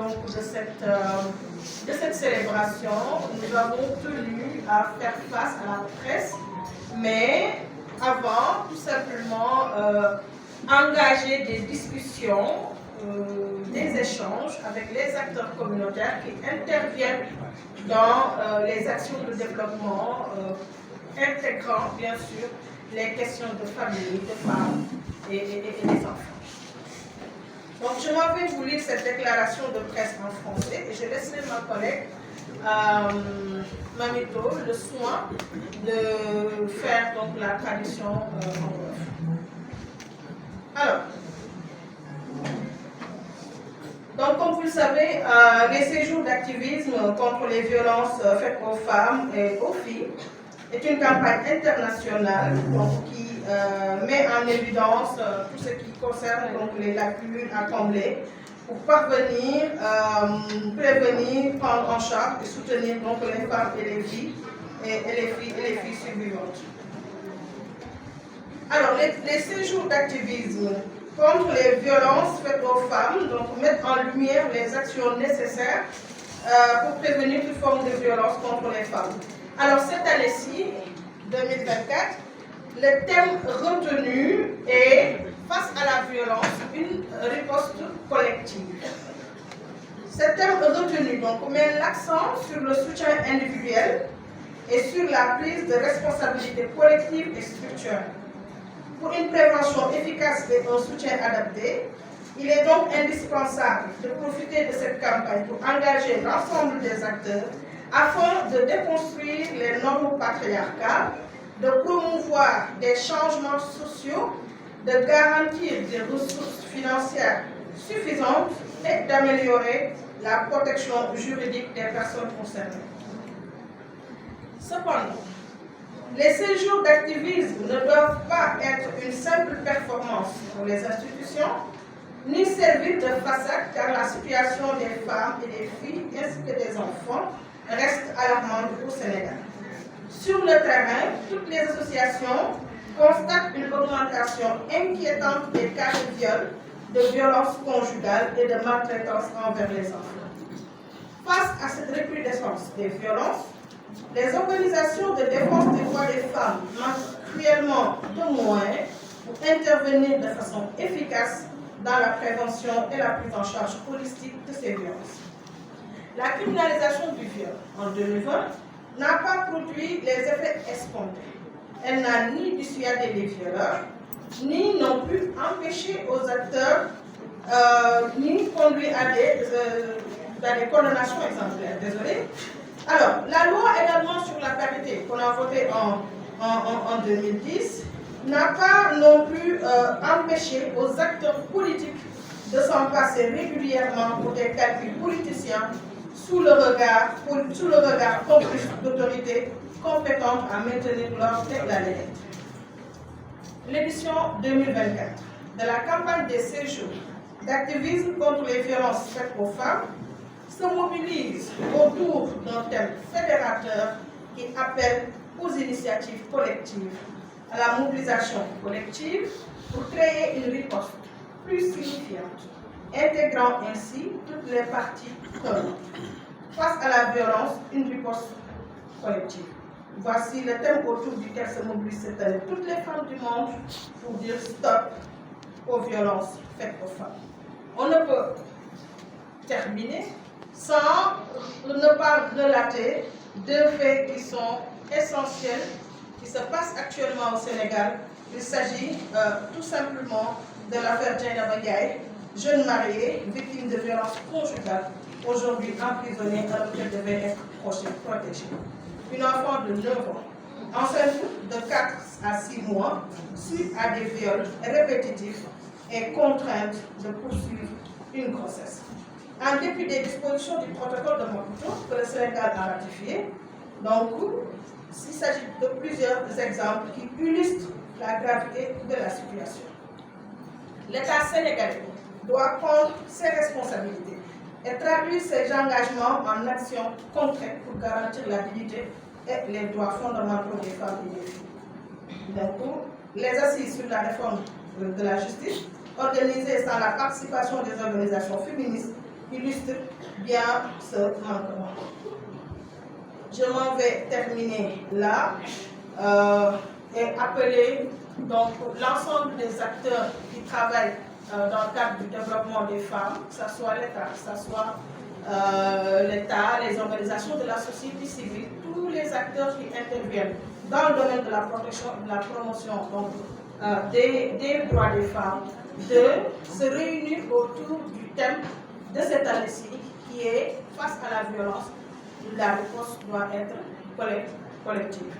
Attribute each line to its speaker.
Speaker 1: donc, de cette célébration, nous avons tenu à faire face à la presse, mais avant, tout simplement, engager des discussions, des échanges avec les acteurs communautaires qui interviennent dans les actions de développement, intégrant bien sûr les questions de famille, de femmes et des enfants. Donc je m'en vais vous lire cette déclaration de presse en français et je laisserai ma collègue Mamito le soin de faire donc la traduction en wolof. Alors, donc comme vous le savez, les séjours d'activisme contre les violences faites aux femmes et aux filles est une campagne internationale donc, qui met en évidence tout ce qui concerne donc, les lacunes à combler pour parvenir, prévenir, prendre en charge et soutenir donc, les femmes et les filles et les filles survivantes. Alors, les séjours d'activisme contre les violences faites aux femmes donc, mettent en lumière les actions nécessaires pour prévenir toute forme de violence contre les femmes. Alors, cette année-ci, 2024, le thème retenu est face à la violence, une riposte collective. Ce thème retenu donc, met l'accent sur le soutien individuel et sur la prise de responsabilité collective et structurelle. Pour une prévention efficace et un soutien adapté, il est donc indispensable de profiter de cette campagne pour engager l'ensemble des acteurs afin de déconstruire les normes patriarcales, de promouvoir des changements sociaux, de garantir des ressources financières suffisantes et d'améliorer la protection juridique des personnes concernées. Cependant, les séjours d'activisme ne doivent pas être une simple performance pour les institutions, ni servir de façade car la situation des femmes et des filles ainsi que des enfants reste alarmante au Sénégal. Sur le terrain, toutes les associations constatent une augmentation inquiétante des cas de viol, de violences conjugales et de maltraitance envers les enfants. Face à cette recrudescence des violences, les organisations de défense des droits des femmes manquent cruellement de moyens pour intervenir de façon efficace dans la prévention et la prise en charge holistique de ces violences. La criminalisation du viol en 2020 n'a pas produit les effets escomptés. Elle n'a ni dissuadé les violeurs, ni non plus empêché aux acteurs, ni conduit à des condamnations exemplaires. Désolé. Alors, la loi également sur la parité qu'on a votée en 2010 n'a pas non plus empêché aux acteurs politiques de s'en passer régulièrement pour des calculs politiciens sous le regard complice d'autorités compétentes à maintenir l'ordre et la légalité. L'édition 2024 de la campagne des séjours d'activisme contre les violences faites aux femmes se mobilise autour d'un thème fédérateur qui appelle aux initiatives collectives, à la mobilisation collective pour créer une riposte plus signifiante, intégrant ainsi toutes les parties prenantes. Face à la violence, une riposte collective. Voici le thème autour duquel se mobilisent cette année toutes les femmes du monde pour dire stop aux violences faites aux femmes. On ne peut terminer sans ne pas relater deux faits qui sont essentiels, qui se passent actuellement au Sénégal. Il s'agit tout simplement de l'affaire Dieynaba Ndiaye, jeune mariée, victime de violences conjugales, aujourd'hui emprisonnée alors qu'elle devait être protégée. Une enfant de 9 ans, enceinte de 4 à 6 mois, suite à des viols répétitifs et contrainte de poursuivre une grossesse. En dépit des dispositions du protocole de Maputo que le Sénégal a ratifié, donc il s'agit de plusieurs exemples qui illustrent la gravité de la situation. L'État sénégalais doit prendre ses responsabilités et traduire ses engagements en actions concrètes pour garantir la dignité et les droits fondamentaux des femmes et des filles. Donc, les assises sur la réforme de la justice, organisées sans la participation des organisations féministes, illustre bien ce manquement. Je m'en vais terminer là et appeler donc l'ensemble des acteurs qui travaillent dans le cadre du développement des femmes, que ce soit l'État, que ce soit les organisations de la société civile, tous les acteurs qui interviennent dans le domaine de la protection et de la promotion donc, des droits des femmes, de se réunir autour du thème de cette année-ci qui est face à la violence, la réponse doit être collective.